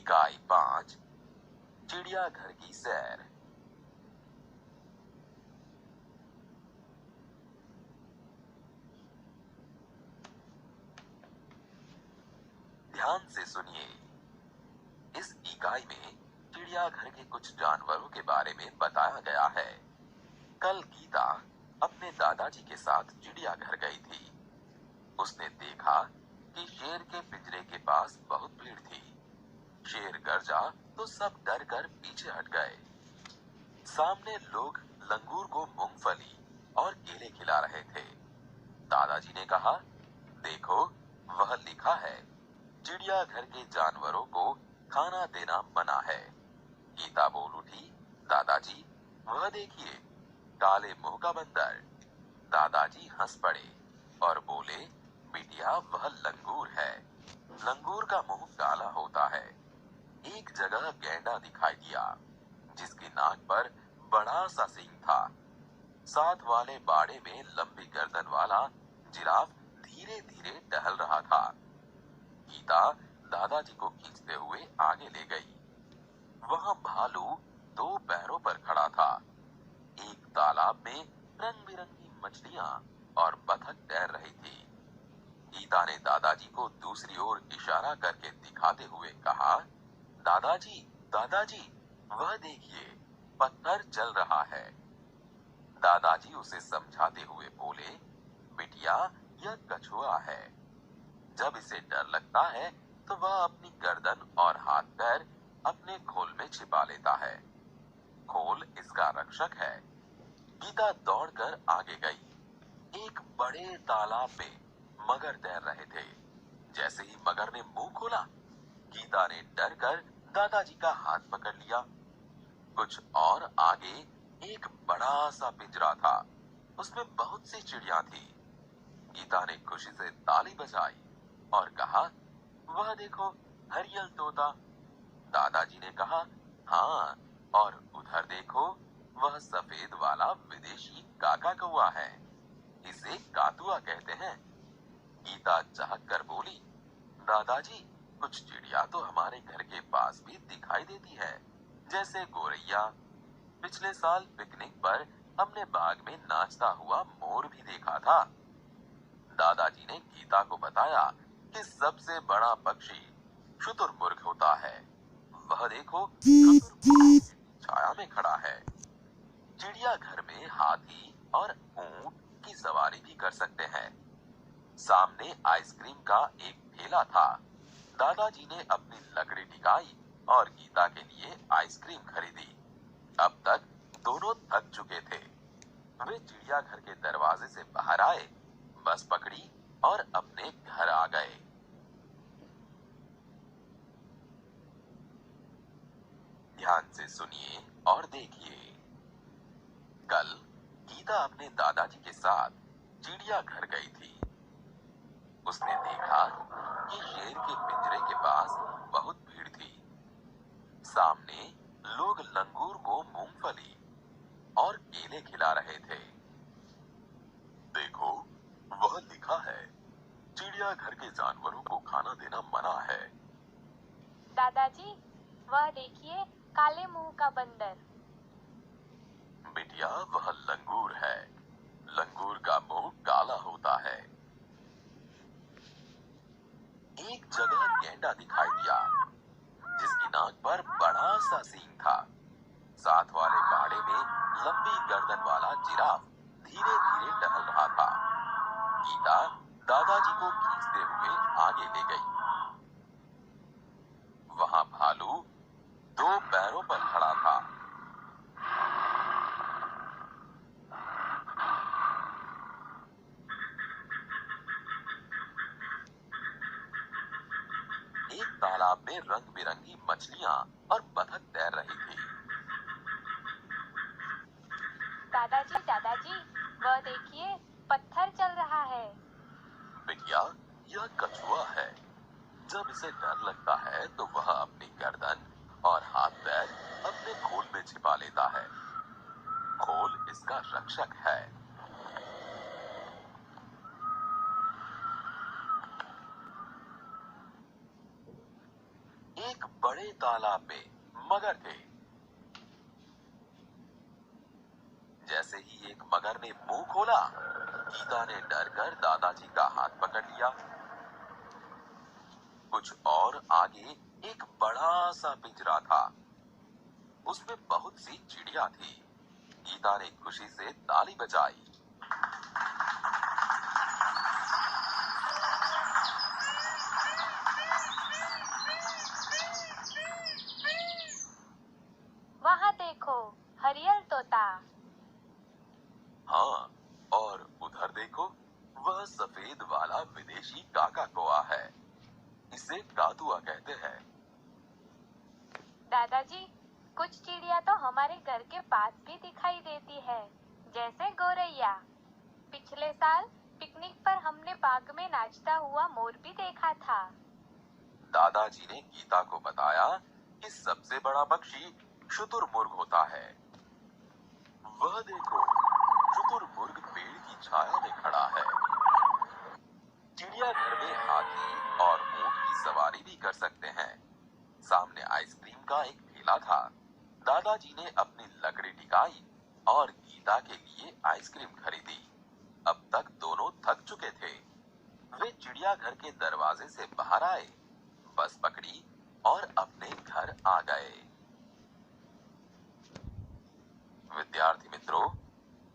इकाई 5 चिड़ियाघर की सैर। ध्यान से सुनिए। इस इकाई में चिड़ियाघर के कुछ जानवरों के बारे में बताया गया है। कल गीता अपने दादाजी के साथ चिड़ियाघर गई थी। उसने देखा कि शेर के पिंजरे के पास बहुत भीड़ थी। शेर गरजा तो सब डर कर पीछे हट गए। सामने लोग लंगूर को मूंगफली और केले खिला रहे थे। दादाजी ने कहा, देखो, वह लिखा है, चिड़ियाघर के जानवरों को खाना देना मना है। गीता बोल उठी, दादाजी, वह देखिए, काले मुंह का बंदर। दादाजी हंस पड़े और बोले, बिटिया, वह लंगूर है। लंगूर का मुंह काला होता है। एक जगह गैंडा दिखाई दिया, जिसकी नाक पर बड़ा सा सींग था। साथ वाले बाड़े में लंबी गर्दन वाला जिराफ धीरे धीरे टहल रहा था। गीता दादाजी को खींचते हुए आगे ले गई। वहां भालू 2 पैरों पर खड़ा था। एक तालाब में रंग बिरंगी मछलियां और बतख तैर रही थी। गीता ने दादाजी को दूसरी ओर इशारा करके दिखाते हुए कहा, दादाजी, दादाजी, वह देखिए, पत्थर चल रहा है। दादाजी उसे समझाते हुए बोले, बिटिया, यह कछुआ है। जब इसे डर लगता है तो वह अपनी गर्दन और हाथ पैर अपने खोल में छिपा लेता है। खोल इसका रक्षक है। गीता दौड़कर आगे गई। एक बड़े तालाब में मगर तैर रहे थे। जैसे ही मगर ने मुंह खोला, गीता ने डरकर दादाजी का हाथ पकड़ लिया। कुछ और आगे एक बड़ा सा पिंजरा था। उसमें बहुत सी चिड़िया थी। गीता ने खुशी से ताली बजाई और कहा, वह देखो, हरियल तोता। दादाजी ने कहा, हाँ, और उधर देखो, वह सफेद वाला विदेशी काका कौआ है। इसे कातुआ कहते हैं। गीता चहक कर बोली, दादाजी, कुछ चिड़िया तो हमारे घर के पास भी दिखाई देती है, जैसे गोरैया। पिछले साल पिकनिक पर हमने बाग में नाचता हुआ मोर भी देखा था। दादाजी ने गीता को बताया कि सबसे बड़ा पक्षी शुतुरमुर्ग होता है। वह देखो, शुतुरमुर्ग छाया में खड़ा है। चिड़ियाघर में हाथी और ऊंट की सवारी भी कर सकते हैं। सामने आइसक्रीम का एक ठेला था। दादाजी ने अपनी लकड़ी टिकाई और गीता के लिए आइसक्रीम खरीदी। अब तक दोनों थक चुके थे। वे चिड़ियाघर के दरवाजे से बाहर आए, बस पकड़ी और अपने घर आ गए। ध्यान से सुनिए और देखिए। कल गीता अपने दादाजी के साथ चिड़ियाघर गई थी। उसने देखा कि शेर के पिंजरे के पास बहुत भीड़ थी। सामने लोग लंगूर को मूंगफली और केले खिला रहे थे। देखो, वह लिखा है, चिड़ियाघर के जानवरों को खाना देना मना है। दादाजी, वह देखिए, काले मुंह का बंदर। बिटिया, वह लंगूर है। लंगूर का मुंह काला होता है। एक जगह गैंडा दिखाई दिया, जिसकी नाक पर बड़ा सा सींग था। साथ वाले बाड़े में लंबी गर्दन वाला जिराफ धीरे धीरे टहल रहा था। गीता दादाजी को खींचते हुए आगे ले गई। वहां भालू 2 पैरों पर खड़ा था। एक तालाब में रंग बिरंगी मछलियां और बतख तैर रही थी। दादाजी, दादाजी, वह देखिए, पत्थर चल रहा है। बिटिया, यह कछुआ है। जब इसे डर लगता है तो वह अपनी गर्दन और हाथ पैर अपने खोल में छिपा लेता है। खोल इसका रक्षक है। एक बड़े तालाब में मगर थे। जैसे ही एक मगर ने मुंह खोला, गीता ने डर कर दादाजी का हाथ पकड़ लिया। कुछ और आगे एक बड़ा सा पिंजरा था। उसमें बहुत सी चिड़िया थी। गीता ने खुशी से ताली बजाई। वहाँ देखो, हरियल तोता। हाँ, और उधर देखो, वह सफेद वाला विदेशी काका कौआ है। इसे कातुआ कहते हैं। दादाजी, कुछ चिड़िया तो हमारे घर के पास भी दिखाई देती है, जैसे गौरैया। पिछले साल पिकनिक पर हमने बाग में नाचता हुआ मोर भी देखा था। दादाजी ने गीता को बताया कि सबसे बड़ा पक्षी शुतुरमुर्ग होता है। वह देखो, शुतुरमुर्ग पेड़ की छाया में खड़ा है। चिड़ियाघर में हाथी और ऊंट की सवारी भी कर सकते हैं। सामने आइसक्रीम का एक ठेला था। दादाजी ने अपनी लकड़ी टिकाई और गीता के लिए आइसक्रीम खरीदी। अब तक दोनों थक चुके थे। वे चिड़ियाघर के दरवाजे से बाहर आए, बस पकड़ी और अपने घर आ गए। विद्यार्थी मित्रों,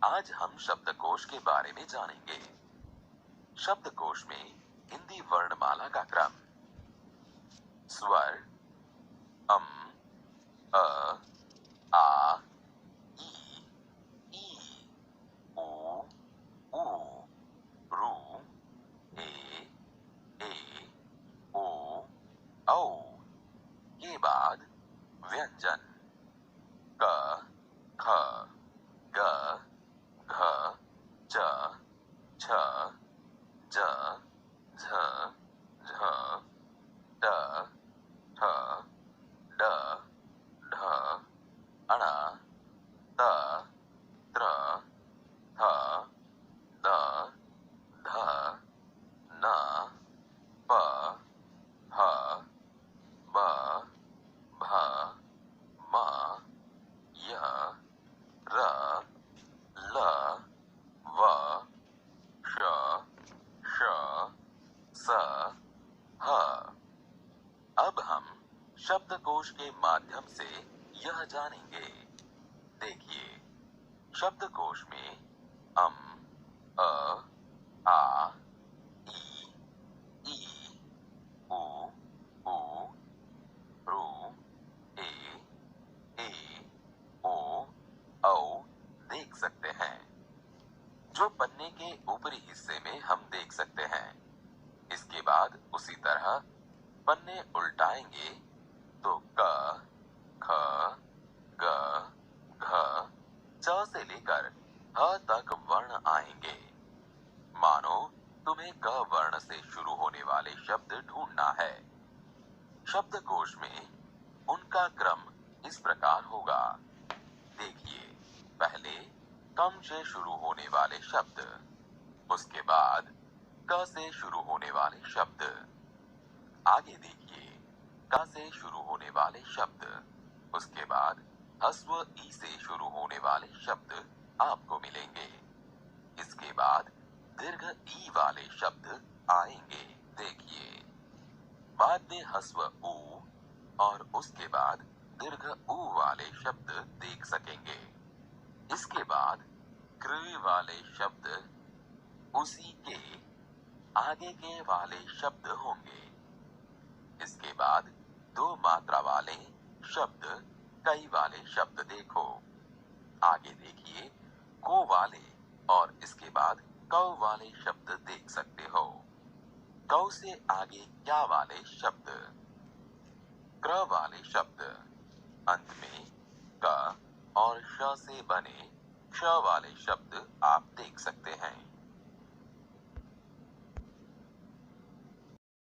आज हम शब्दकोश के बारे में जानेंगे। शब्दकोश में हिंदी वर्णमाला का क्रम। स्वर अम, अ, आ, ई, ऊ, ऊ, रू, ए, ओ, औ के बाद व्यंजन क, ख, ग, घ, च, छ, ज, झ, झ, ट, ठ, ड, ढ, अण, त, त्र, थ, द, ध, न, प, ह, ब, भ, म, य, र, ल, व, श, श, स, ह। अब हम शब्दकोश के माध्यम से यह जानेंगे। देखिए, शब्दकोश में अम, अ, आ, ई, ऊ, रू, ए, ओ, औ देख सकते हैं। जो पन्ने के ऊपरी हिस्से में हम देख सकते हैं। इसके बाद उसी तरह पन्ने उल्टाएंगे तो क, ख, ग, घ, च से लेकर ह तक वर्ण आएंगे। मानो तुम्हें क वर्ण से शुरू होने वाले शब्द ढूंढना है। शब्दकोश में उनका क्रम इस प्रकार होगा। देखिए, पहले कम से शुरू होने वाले शब्द, उसके बाद क से शुरू होने वाले शब्द। आगे देखिए, क से शुरू होने वाले शब्द, उसके बाद ह्रस्व ई से शुरू होने वाले शब्द आपको मिलेंगे। इसके बाद दीर्घ ई वाले शब्द आएंगे। देखिए, बाद में ह्रस्व ऊ और उसके बाद दीर्घ ऊ वाले शब्द देख सकेंगे। इसके बाद कृ वाले शब्द उसी के आगे के वाले शब्द होंगे। इसके बाद दो मात्रा वाले शब्द, कई वाले शब्द देखो। आगे देखिए, को वाले और इसके बाद कौ वाले शब्द देख सकते हो। कौ से आगे क्या वाले शब्द, क्र वाले शब्द, अंत में क और श से बने क्ष वाले शब्द आप देख सकते हैं।